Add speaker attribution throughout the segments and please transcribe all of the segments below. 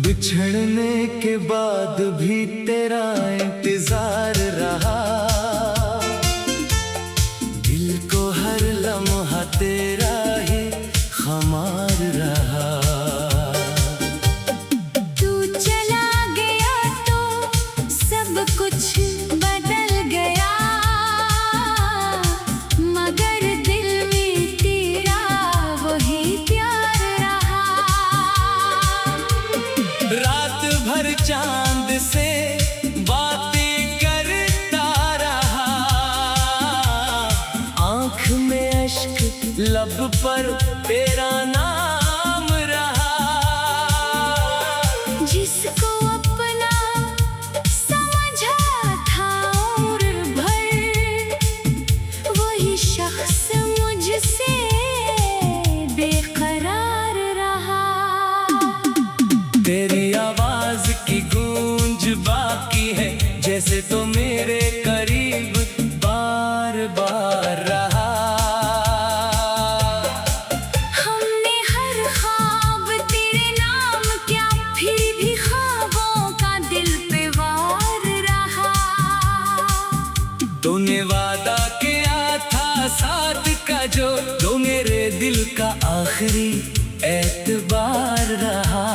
Speaker 1: बिछड़ने के बाद भी तेरा इंतजार रहा, दिल को हर लम्हा तेरा ही खुमार रहा।
Speaker 2: तू चला गया तो सब कुछ बदल गया, मगर दिल में तेरा वही प्यार रहा।
Speaker 1: रात भर चांद से बातें करता रहा, आँख में अश्क लब पर तेरा नाम रहा।
Speaker 2: जिसको अपना समझा था उम्र भर, वही शख्स मुझसे बेकरार रहा।
Speaker 1: तेरी आवाज की गूंज बाकी है, जैसे तो मेरे करीब बार बार रहा।
Speaker 2: हमने हर ख्वाब तेरे नाम क्या, फिर भी ख्वाबों का दिल पे वार रहा।
Speaker 1: तूने वादा किया था साथ का, जो तो मेरे दिल का आखिरी एतबार रहा।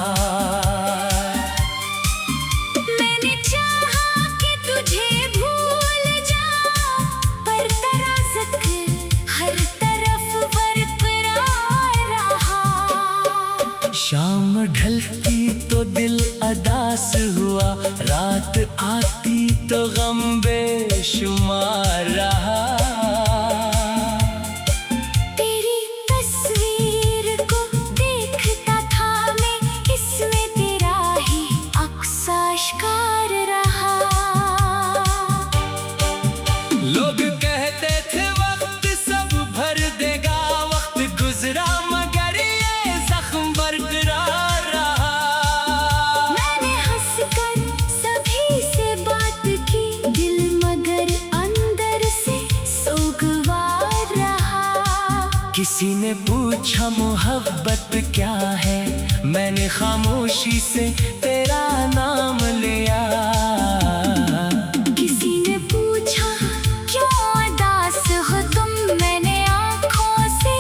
Speaker 2: मैंने चाहा कि तुझे भूल जाऊं, पर तेरा ज़िक्र हर तरफ बरकरार रहा।
Speaker 1: शाम ढलती तो दिल अदास हुआ, रात आती तो गम बेशुमार रहा।
Speaker 2: तेरी तस्वीर को देखता था मैं, इसमें तेरा ही अक्स आश्कार रहा।
Speaker 1: लोग कहते थे वक्त सब भर देगा, वक्त गुजरा मगर ये जख्म बरकरार रहा।
Speaker 2: मैंने हंसकर सभी से बात की, दिल मगर अंदर से सोगवार रहा।
Speaker 1: किसी ने पूछा मोहब्बत क्या है, मैंने खामोशी से तेरा नाम लिया।
Speaker 2: किसी ने पूछा क्यों उदास हो तुम, मैंने आँखों से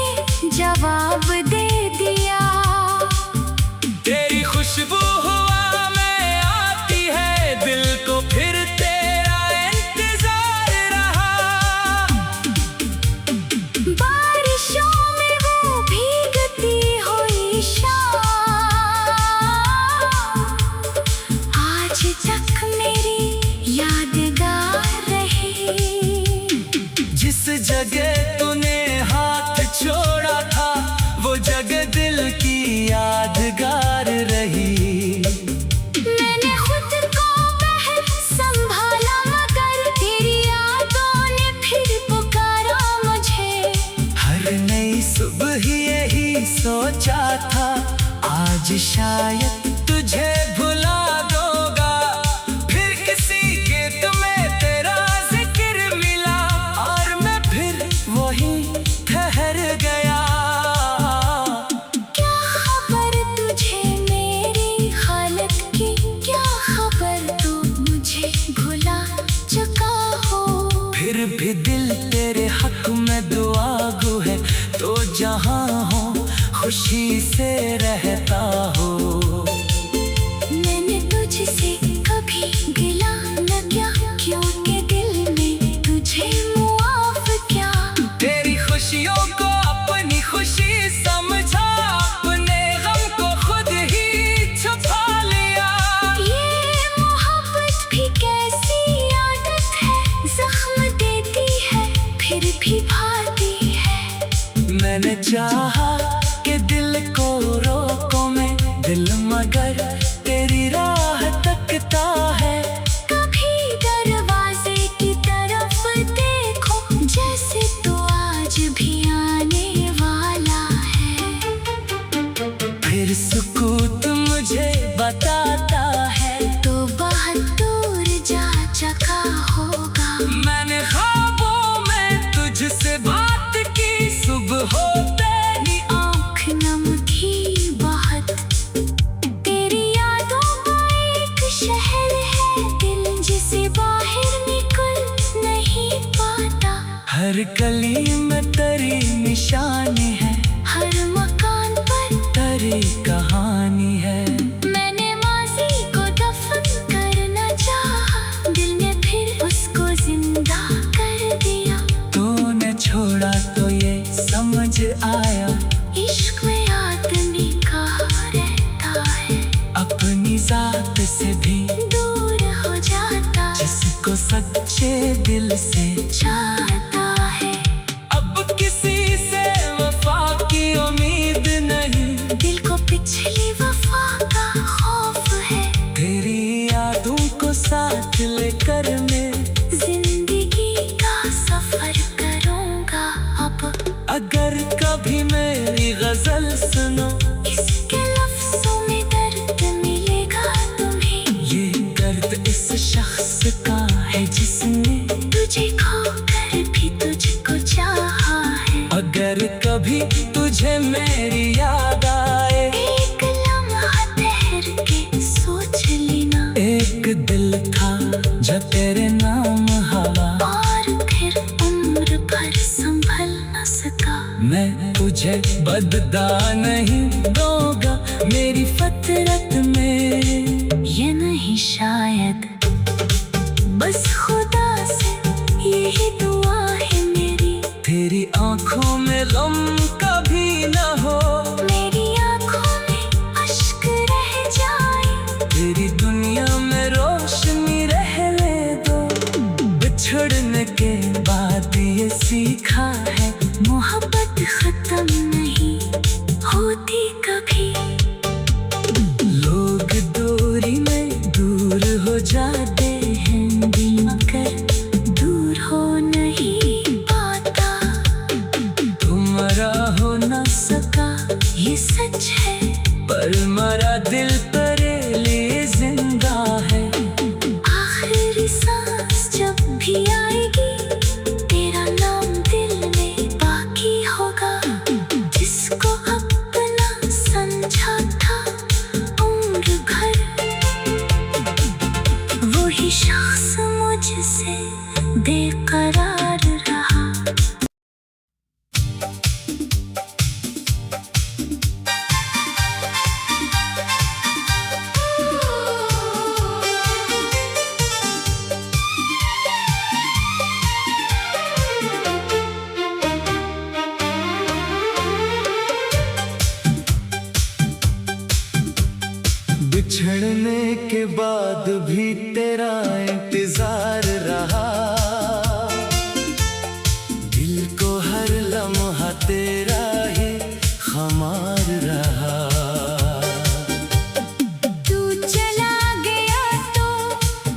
Speaker 2: जवाब दे दिया।
Speaker 1: तेरी खुशबू हवा में आती है, दिल को फिर तेरा इंतजार रहा।
Speaker 2: बारिशों में वो भीगती हुई शाम, आज तक मेरी यादगार रही।
Speaker 1: जिस जगह तूने हाथ छोड़ा था, वो जगह दिल की यादगार रही।
Speaker 2: मैंने खुद को महल संभाला, मगर तेरी यादों ने फिर पुकारा मुझे।
Speaker 1: हर नई सुबह यही सोचा था, आज शायद तुझे भुला दूंगा। फिर किसी गीत में तेरा जिक्र मिला, और मैं फिर वहीं ठहर गया।
Speaker 2: क्या खबर तुझे मेरी हालत की, क्या खबर तू मुझे भुला चुका हो।
Speaker 1: फिर भी दिल तेरे हक में दुआ गो है, तो जहाँ हो खुशी से रहता हो।
Speaker 2: मैंने तुझसे कभी गिला न किया, क्योंकि दिल में तुझे मुआफ क्या।
Speaker 1: तेरी खुशियों को अपनी खुशी समझा, अपने गम को खुद ही छुपा लिया।
Speaker 2: ये मोहब्बत भी कैसी आदत है, जख्म देती है फिर भी भाती है।
Speaker 1: मैंने चाहा कि दिल को रोको मैं, दिल मगर तेरी राह तकता है।
Speaker 2: कभी दरवाजे की तरफ देखो, जैसे तो आज भी आने
Speaker 1: गली में तेरी निशानी है,
Speaker 2: हर मकान पर
Speaker 1: तेरी कहानी है।
Speaker 2: मैंने माजी को दफन करना चाहा, दिल ने फिर उसको जिंदा कर दिया।
Speaker 1: तूने छोड़ा तो ये समझ आया,
Speaker 2: इश्क में आदमी कहाँ रहता है,
Speaker 1: अपनी जात से भी
Speaker 2: दूर हो जाता,
Speaker 1: जिसको सच्चे दिल से
Speaker 2: चाहता है।
Speaker 1: अब किसी से वफा की उम्मीद नहीं,
Speaker 2: दिल को पिछली वफा का खौफ है,
Speaker 1: तेरी यादों को साथ लेकर मैं
Speaker 2: जिंदगी का सफर करूंगा अब।
Speaker 1: अगर कभी मेरी गजल सुनो,
Speaker 2: इसके लफ्जों में दर्द मिलेगा तुम्हें,
Speaker 1: ये दर्द इस शख्स का है जिसने
Speaker 2: तुझे खोकर भी तुझको चाहा है।
Speaker 1: अगर कभी तुझे मेरी याद आए,
Speaker 2: एक लम्हा ठहर के सोच लेना,
Speaker 1: एक दिल था जो तेरे नाम हवा,
Speaker 2: और फिर उम्र भर संभल न सका।
Speaker 1: मैं तुझे बददा नहीं दूंगा मेरी फतरत में,
Speaker 2: ये नहीं शायद, बस खुदा से यही दुआ है मेरी,
Speaker 1: तेरी आंखों में गम कभी न हो,
Speaker 2: मेरी आंखों में अश्क रह जाए,
Speaker 1: तेरी दुनिया में रोशनी रहने दो। बिछड़ने के बाद ये सीखा है,
Speaker 2: मोहब्बत खत्म नहीं होती कभी।
Speaker 1: लोग दूरी में दूर हो जाते हैं,
Speaker 2: दिल मगर दूर हो नहीं पाता,
Speaker 1: तुम्हारा हो न सका
Speaker 2: ये सच है,
Speaker 1: पर मरा दिल तेरे लिए जिंदा है।
Speaker 2: आखिरी सांस जब भी आएगी, तेरा नाम दिल में बाकी होगा, जिसको अपना समझा था उम्र भर, वही शख्स मुझसे बेकरार रहा।
Speaker 1: बिछड़ने के बाद भी तेरा इंतजार रहा, दिल को हर लम्हा तेरा ही खुमार रहा।
Speaker 2: तू चला गया तो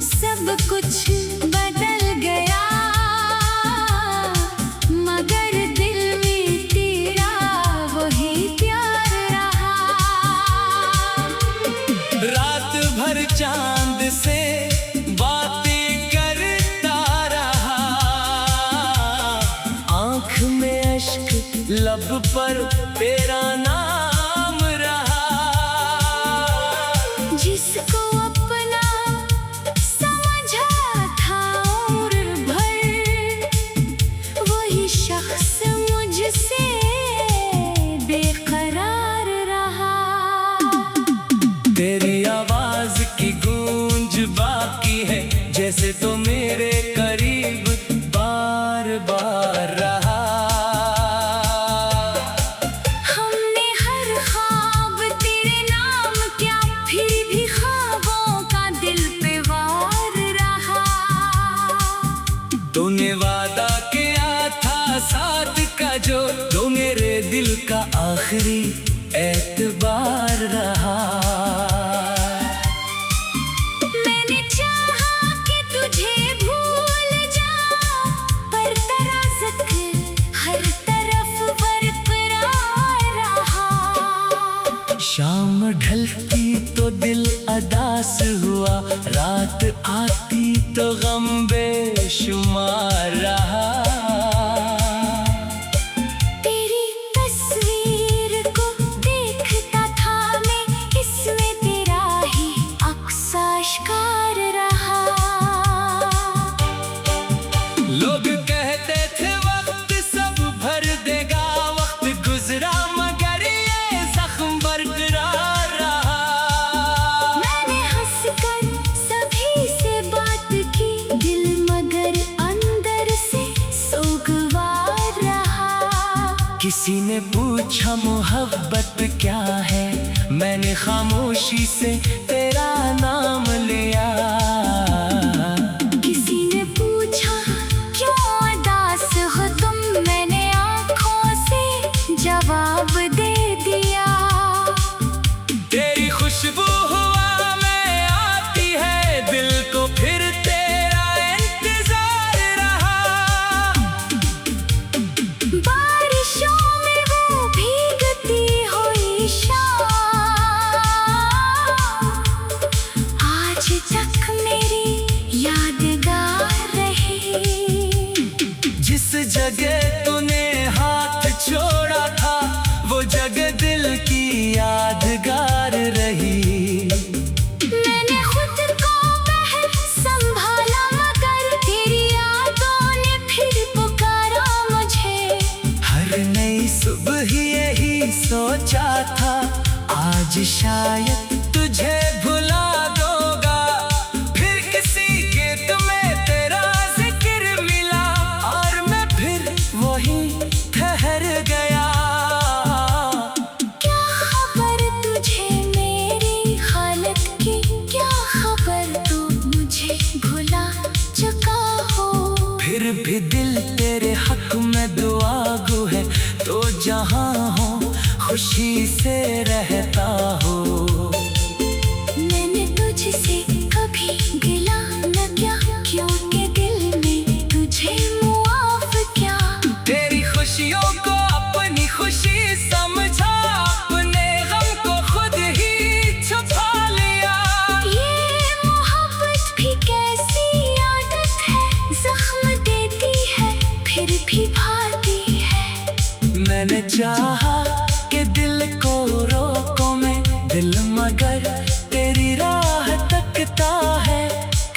Speaker 2: सब कुछ बदल गया, मगर दिल में तेरा वही प्यार रहा।
Speaker 1: रात भर चांद से बातें करता रहा, आंख में अश्क लब पर तेरा नाम रहा।
Speaker 2: जिसको अपना समझा था उम्र भर, वही शख्स मुझसे बेकरार रहा।
Speaker 1: तेरी आवाज की गूंज बाकी है, जैसे तो मेरे करीब बार बार रहा।
Speaker 2: हमने हर ख्वाब तेरे नाम क्या, फिर भी ख्वाबों का दिल पे वार रहा।
Speaker 1: तूने वादा किया था साथ का, जो तो मेरे दिल का आखिरी एतबार रहा।
Speaker 2: मैंने चाहा कि तुझे भूल जाऊं, पर तेरा ज़िक्र हर तरफ बरकरार रहा।
Speaker 1: शाम ढलती तो दिल अदास हुआ, रात आती तो गम बेशुमार रहा।
Speaker 2: तेरी तस्वीर को देखता था मैं, इसमें तेरा ही अक्स आश्कार रहा।
Speaker 1: लोग कहते थे वक्त किसी ने पूछा मोहब्बत क्या है, मैंने खामोशी से तेरा नाम लिया।
Speaker 2: किसी ने पूछा क्यों उदास हो तुम, मैंने आँखों से जवाब दे दिया।
Speaker 1: तेरी खुशबू हवा में आती है, दिल को फिर तेरा इंतजार रहा।
Speaker 2: बारिशों में वो भीगती हुई शाम, आज तक मेरी यादगार रही।
Speaker 1: जिस जगह तूने हाथ छोड़ा था, वो जगह दिल की यादगार रही।
Speaker 2: मैंने खुद को महल संभाला, मगर तेरी यादों ने फिर पुकारा मुझे।
Speaker 1: हर नई सुबह यही सोचा था, आज शायद तुझे भुला दूंगा। फिर किसी गीत में तेरा जिक्र मिला, और मैं फिर वहीं ठहर गया।
Speaker 2: क्या खबर तुझे मेरी हालत की, क्या खबर तू मुझे भुला चुका हो।
Speaker 1: फिर भी दिल तेरे हक में दुआ गो है, तो जहाँ हो खुशी से रहता हो।
Speaker 2: मैंने तुझसे कभी गिला न किया, क्योंकि दिल में तुझे मुआफ क्या।
Speaker 1: तेरी खुशियों को अपनी खुशी समझा, अपने गम को खुद ही छुपा लिया।
Speaker 2: ये मोहब्बत भी कैसी आदत है, जख्म देती है फिर भी भाती है।
Speaker 1: मैंने चाहा कि दिल को रोको मैं, दिल मगर तेरी राह तकता है।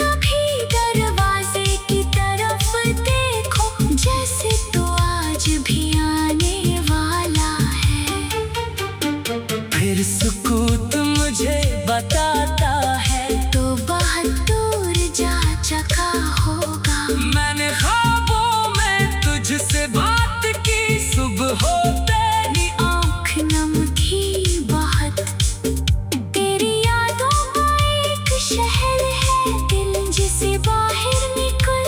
Speaker 2: कभी दरवाजे की तरफ देखो, जैसे तो आज भी आने वाला है।
Speaker 1: फिर सुकूत मुझे बताता है,
Speaker 2: तो बहुत दूर जा चुका होगा।
Speaker 1: मैंने ख्वाबों में तुझसे बात की, सुबह होते ही
Speaker 2: आँख नम थी बहुत, तेरी यादों का एक शहर है दिल, जिसे बाहर निकल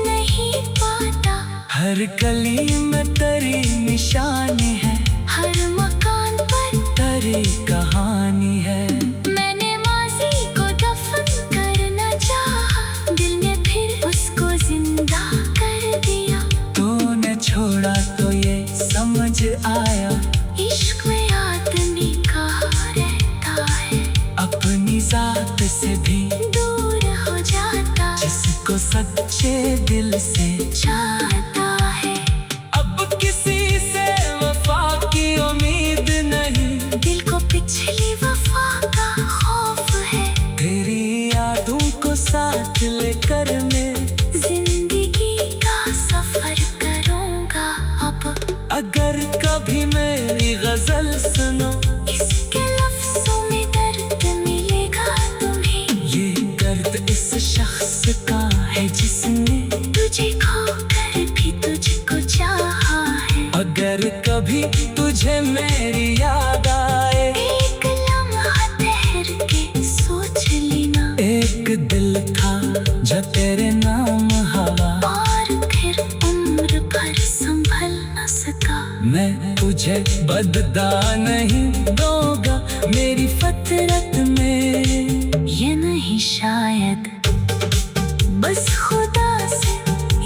Speaker 2: नहीं पाता।
Speaker 1: हर गली में तेरी निशानी है,
Speaker 2: हर मकान पर
Speaker 1: तेरी कहानी है।
Speaker 2: मैंने माजी को दफन करना चाहा, दिल ने फिर उसको जिंदा कर दिया।
Speaker 1: तूने छोड़ा तो ये समझ आया,
Speaker 2: इश्क में आदमी कहाँ रहता है,
Speaker 1: अपनी जात से भी
Speaker 2: दूर हो जाता,
Speaker 1: जिसको सच्चे दिल से
Speaker 2: चाहता है।
Speaker 1: अब किसी से वफा की उम्मीद नहीं,
Speaker 2: दिल को पिछली वफा का खौफ है।
Speaker 1: तेरी यादों को साथ लेकर मैं
Speaker 2: जिंदगी का सफर करूंगा अब।
Speaker 1: अगर कभी मेरी गजल सुनो,
Speaker 2: इसके लफ्जों में दर्द मिलेगा तुम्हें।
Speaker 1: ये दर्द इस शख्स का है जिसने
Speaker 2: तुझे खोकर भी तुझको चाहा है।
Speaker 1: अगर कभी तुझे मेरी याद आए,
Speaker 2: एक लम्हा ठहर के सोच लेना,
Speaker 1: एक दिल था जो तेरे नाम हवा,
Speaker 2: और फिर उम्र भर संभल न सका।
Speaker 1: मैं तुझे बददा नहीं दूंगा, मेरी फितरत में
Speaker 2: ये नहीं शायद, बस खुदा से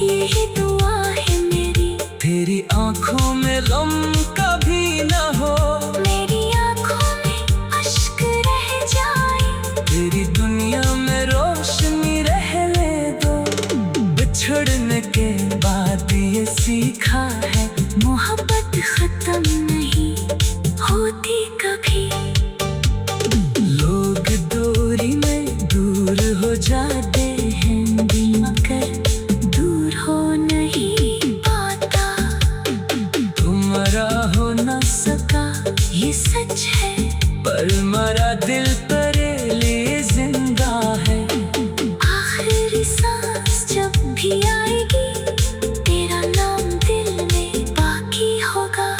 Speaker 2: यही दुआ है मेरी।
Speaker 1: तेरी आंखों में गम कभी न हो,
Speaker 2: मेरी आँखों में अश्क रह जाए,
Speaker 1: तेरी दुनिया में रोशनी रहने दो। बिछड़ने के बाद ये सीखा है,
Speaker 2: मोहब्बत खत्म नहीं होती कभी।
Speaker 1: लोग दूरी में दूर हो जाते हैं, दिल मगर दूर हो नहीं पाता। तुम्हारा हो न सका
Speaker 2: ये सच है,
Speaker 1: पर मरा दिल तेरे लिए जिंदा है।
Speaker 2: आखिरी सांस जब भी आएगी, तेरा नाम दिल में बाकी होगा।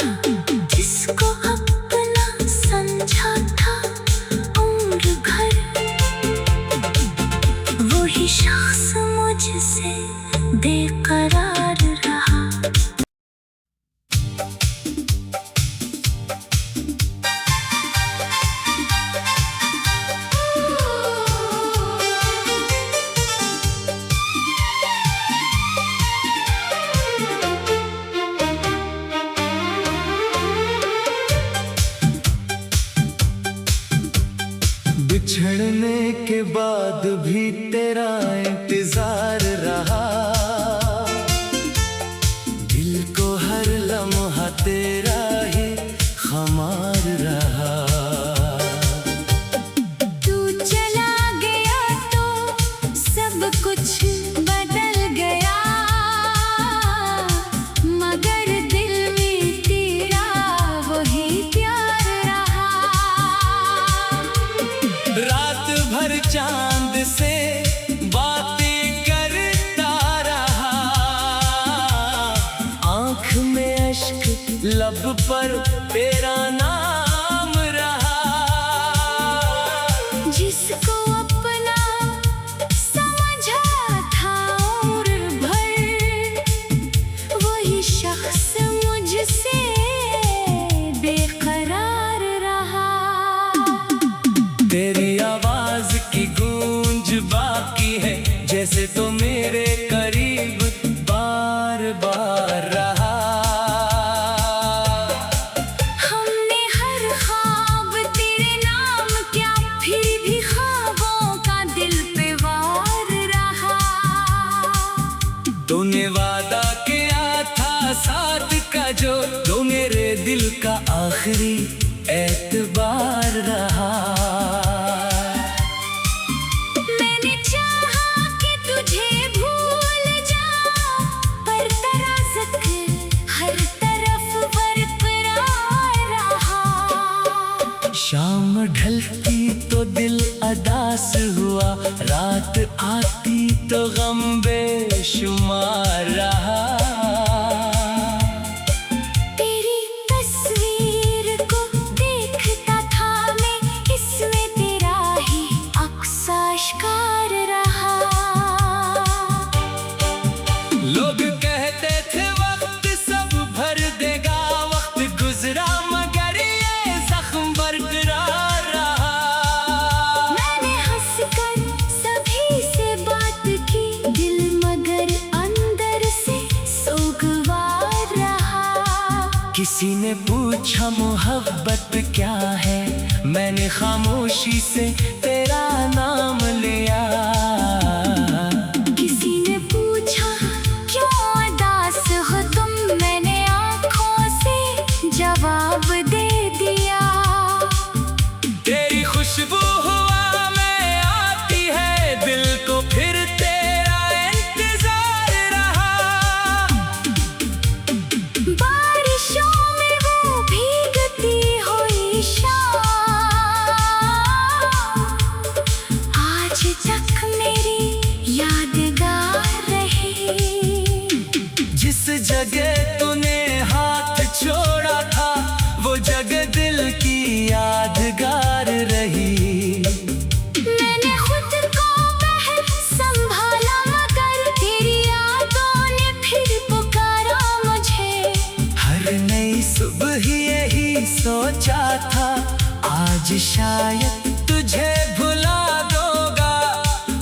Speaker 1: बिछड़ने के बाद भी तेरा इंतजार रहा, दिल को हर लम्हा तेरा ही खुमार रहा।
Speaker 2: तू चला गया तो सब कुछ बदल गया, मगर दिल में तेरा वही प्यार रहा।
Speaker 1: रात भर चांद से बातें करता रहा, आँख में अश्क लब पर तेरा नाम रहा।
Speaker 2: जिसको अपना समझा था उम्र भर, वही शख्स मुझसे बेकरार रहा।
Speaker 1: तेरी आवाज की गूंज बाकी है, जैसे तो मेरे करीब बार बार रहा।
Speaker 2: हमने हर ख्वाब तेरे नाम क्या, फिर भी ख्वाबों का दिल पे वार रहा।
Speaker 1: तूने वादा किया था साथ का, जो तो मेरे दिल का आखिरी एतबार रहा।
Speaker 2: मैंने चाहा कि तुझे भूल जाऊं, पर तेरा ज़िक्र हर तरफ बरकरार रहा।
Speaker 1: शाम ढलती तो दिल अदास हुआ, रात आती तो गम बेशुमार रहा।
Speaker 2: तेरी तस्वीर को देखता था मैं, इसमें तेरा ही अक्स आश्कार रहा।
Speaker 1: लोग कहते थे वक्त सब भर देगा, वक्त गुजरा मगर ये जख्म बरकरार रहा।
Speaker 2: मैंने हंसकर सभी से बात की, दिल मगर अंदर से सोगवार रहा।
Speaker 1: किसी ने पूछा मोहब्बत क्या है, मैंने खामोशी से तेरा नाम लिया।
Speaker 2: किसी ने पूछा क्यों उदास हो तुम, मैंने आँखों से जवाब दे दिया।
Speaker 1: तेरी खुशबू हवा में आती है, दिल को फिर तेरा इंतजार रहा।
Speaker 2: बारिशों में वो भीगती हुई शाम, आज तक मेरी यादगार रही।
Speaker 1: जिस जगह तूने हाथ छोड़ा था, वो जगह दिल की यादगार रही।
Speaker 2: मैंने खुद को महल संभाला, मगर तेरी यादों ने फिर पुकारा मुझे।
Speaker 1: हर नई सुबह यही सोचा था, आज शायद तुझे भुला दूंगा।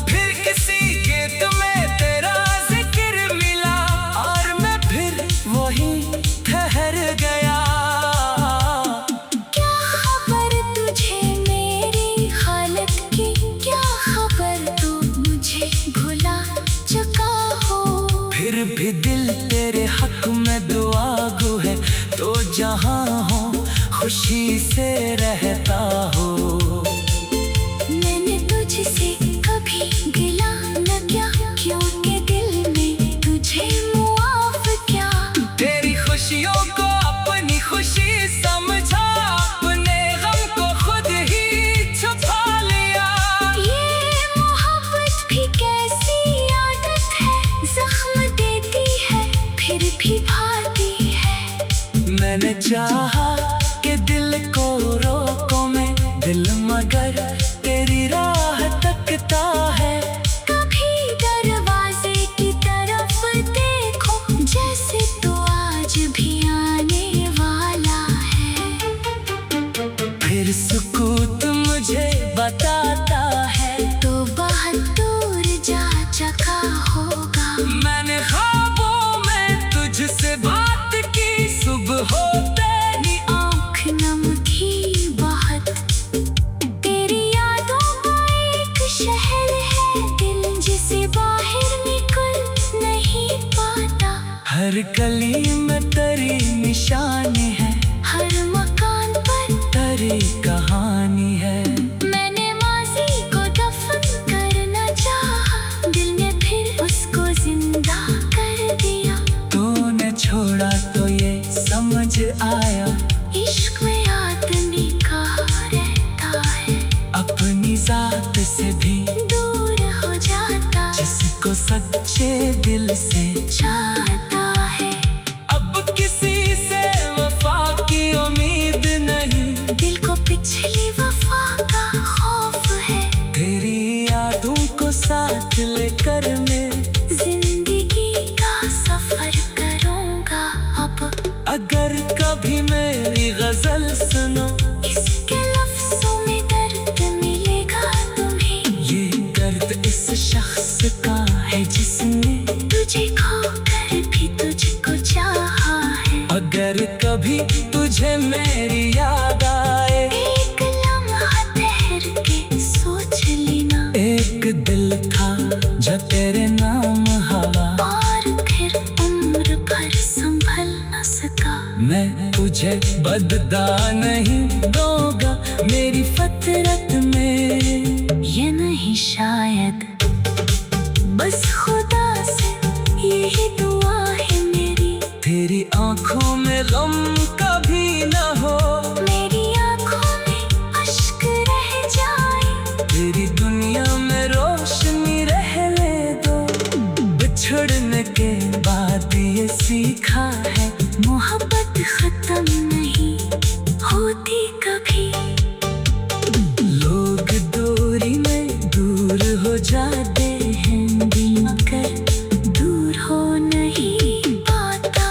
Speaker 1: फिर किसी गीत में तेरा जिक्र मिला, और मैं फिर वही ठहर गया।
Speaker 2: क्या खबर तुझे मेरी हालत की, क्या खबर तू मुझे भुला चुका हो।
Speaker 1: फिर भी दिल तेरे हक में दुआ गो है, तो जहाँ हो खुशी से रहता हो।
Speaker 2: मैंने तुझसे कभी गिला न किया, क्योंकि दिल में तुझे मुआफ किया।
Speaker 1: तेरी खुशियों को अपनी खुशी समझा, अपने गम को खुद ही छुपा लिया।
Speaker 2: ये मोहब्बत भी कैसी आदत है, जख्म देती है फिर भी भाती है।
Speaker 1: मैंने चाहा कि दिल को रोको मैं, दिल मगर तेरी राह तकता है।
Speaker 2: कभी दरवाजे की तरफ देखो, जैसे तो आज भी आने वाला है।
Speaker 1: फिर सुकूत मुझे बताता है,
Speaker 2: तो बहुत दूर जा चुका होगा।
Speaker 1: मैंने ख्वाबों में तुझसे बात की, सुबह होते
Speaker 2: आँख नम थी बहुत, तेरी
Speaker 1: समझ आया
Speaker 2: इश्क में आदमी कहाँ रहता है,
Speaker 1: अपनी जात से भी
Speaker 2: दूर हो जाता,
Speaker 1: जिसको सच्चे दिल से
Speaker 2: चाहता है।
Speaker 1: अब किसी से वफा की उम्मीद नहीं,
Speaker 2: दिल को पिछली वफा का खौफ है,
Speaker 1: तेरी यादों को साथ लेकर मैं
Speaker 2: जिंदगी का सफर करूंगा अब।
Speaker 1: अगर कभी मेरी गजल सुनो,
Speaker 2: इसके लफ्जों में दर्द मिलेगा तुम्हें,
Speaker 1: ये दर्द इस शख्स का है जिसने
Speaker 2: तुझे खोकर भी तुझको चाहा है।
Speaker 1: अगर कभी तुझे मेरी याद आए,
Speaker 2: एक लम्हा ठहर के सोच लेना,
Speaker 1: एक दिल था जो तेरे नाम हवा,
Speaker 2: और फिर उम्र भर संभल न सका।
Speaker 1: मैं तुझे बददा नहीं दूंगा मेरी फितरत में,
Speaker 2: ये नहीं शायद, बस खुदा से यही दुआ है मेरी,
Speaker 1: तेरी आंखों में गम कभी न हो,
Speaker 2: मेरी आंखों में अश्क रह जाए,
Speaker 1: तेरी दुनिया में रोशनी रहने दो। बिछड़ने के बाद ये सीखा है,
Speaker 2: मोहब्बत खत्म नहीं होती कभी।
Speaker 1: लोग दूरी में दूर हो जाते हैं,
Speaker 2: दिल मगर दूर हो नहीं पाता,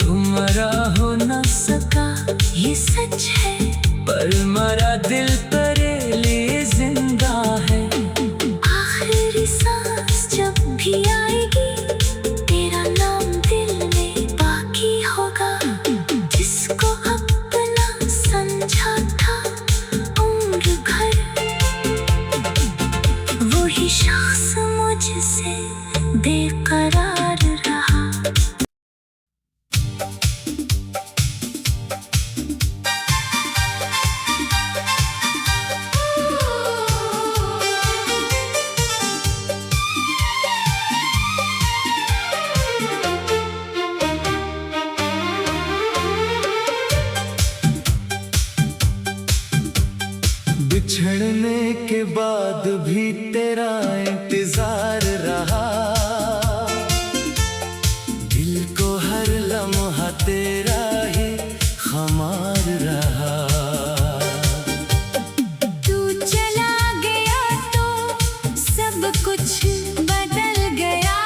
Speaker 1: तुम्हारा हो न सका
Speaker 2: ये सच है,
Speaker 1: पर मरा दिल तेरे लिए जिंदा है।
Speaker 2: आखिरी सांस जब भी आएगी, तेरा नाम दिल में बाकी होगा, जिसको अपना समझा था उम्र भर, वही शख्स मुझसे बेकरार रहा।
Speaker 1: बिछड़ने के बाद भी तेरा इंतजार रहा, दिल को हर लम्हा तेरा ही खुमार रहा।
Speaker 2: तू चला गया तो सब कुछ बदल गया,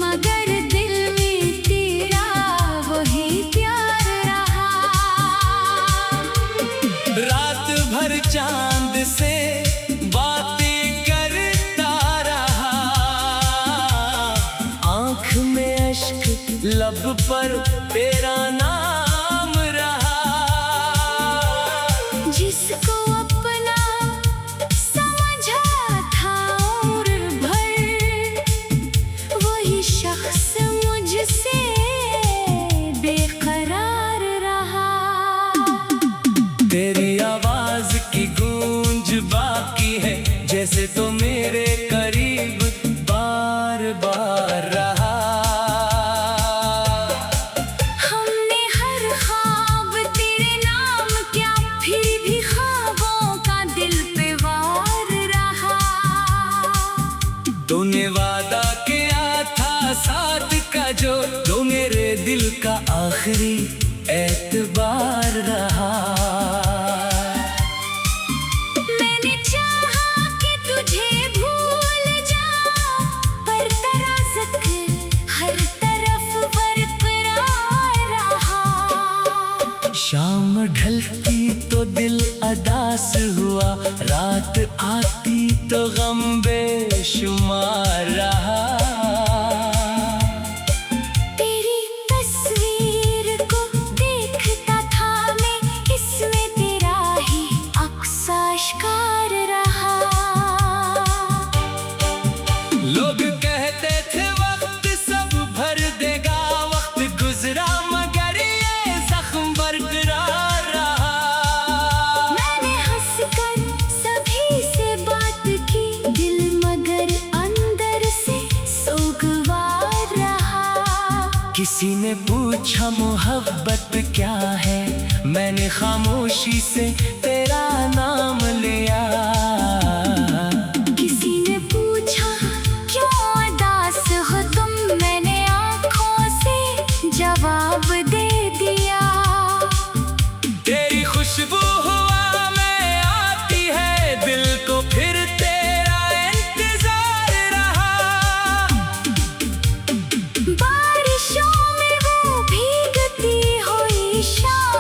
Speaker 2: मगर दिल में तेरा वही प्यार रहा।
Speaker 1: रात भर चांद से बातें करता रहा, आंख में अश्क लब पर तेरा नाम रहा।
Speaker 2: जिसको अपना समझा था उम्र भर, वही शख्स मुझसे बेकरार रहा।
Speaker 1: तेरी आवाज की गूंज बाकी है, जैसे तो मेरे करीब बार बार रहा।
Speaker 2: हमने हर ख्वाब तेरे नाम क्या, फिर भी ख्वाबों का दिल पे वार रहा।
Speaker 1: तूने वादा किया था साथ का, जो तो मेरे दिल का आखिरी एतबार रहा।
Speaker 2: मैंने चाहा कि तुझे भूल जाऊं, पर तेरा ज़िक्र हर तरफ बरकरार रहा।
Speaker 1: शाम ढलती तो दिल अदास हुआ, रात आती तो गम बेशुमार रहा।
Speaker 2: तेरी तस्वीर को देखता था मैं, इसमें तेरा ही अक्स आश्कार रहा।
Speaker 1: लोग कहते थे वक्त सब भर देगा, वक्त गुजरा मगर ये जख्म बरकरार रहा।
Speaker 2: मैंने हंसकर सभी से बात की, दिल मगर अंदर से
Speaker 1: किसी ने पूछा मोहब्बत क्या है, मैंने खामोशी से तेरा नाम लिया।
Speaker 2: किसी ने पूछा क्यों उदास हो तुम, मैंने आँखों से जवाब दे दिया।
Speaker 1: तेरी खुशबू हवा में आती है, दिल को फिर तेरा इंतजार रहा।
Speaker 2: बारिशों में वो भीगती हुई शाम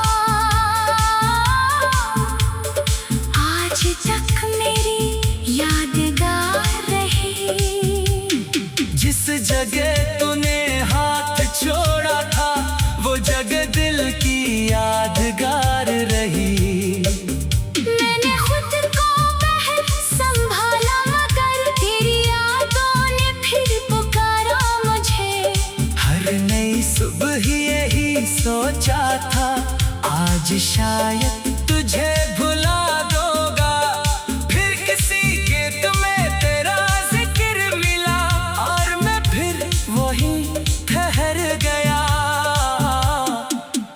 Speaker 2: आज तक मेरी यादगार रही।
Speaker 1: जिस जगह तूने हाथ छोड़ा था, वो जगह दिल की यादगार रही।
Speaker 2: मैंने खुद को महल संभाला, मगर तेरी यादों ने फिर पुकारा मुझे।
Speaker 1: हर नई सुबह यही सोचा था, आज शायद तुझे भुला दूंगा। फिर किसी गीत में तेरा जिक्र मिला, और मैं फिर वहीं ठहर गया।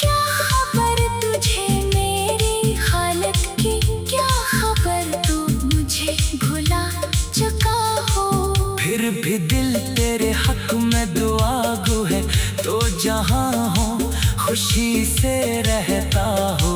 Speaker 2: क्या खबर तुझे मेरी हालत की, क्या खबर तू मुझे भुला चुका हो।
Speaker 1: फिर भी दिल तेरे हक में दुआ गो है, तो जहाँ हो खुशी से रहता हो।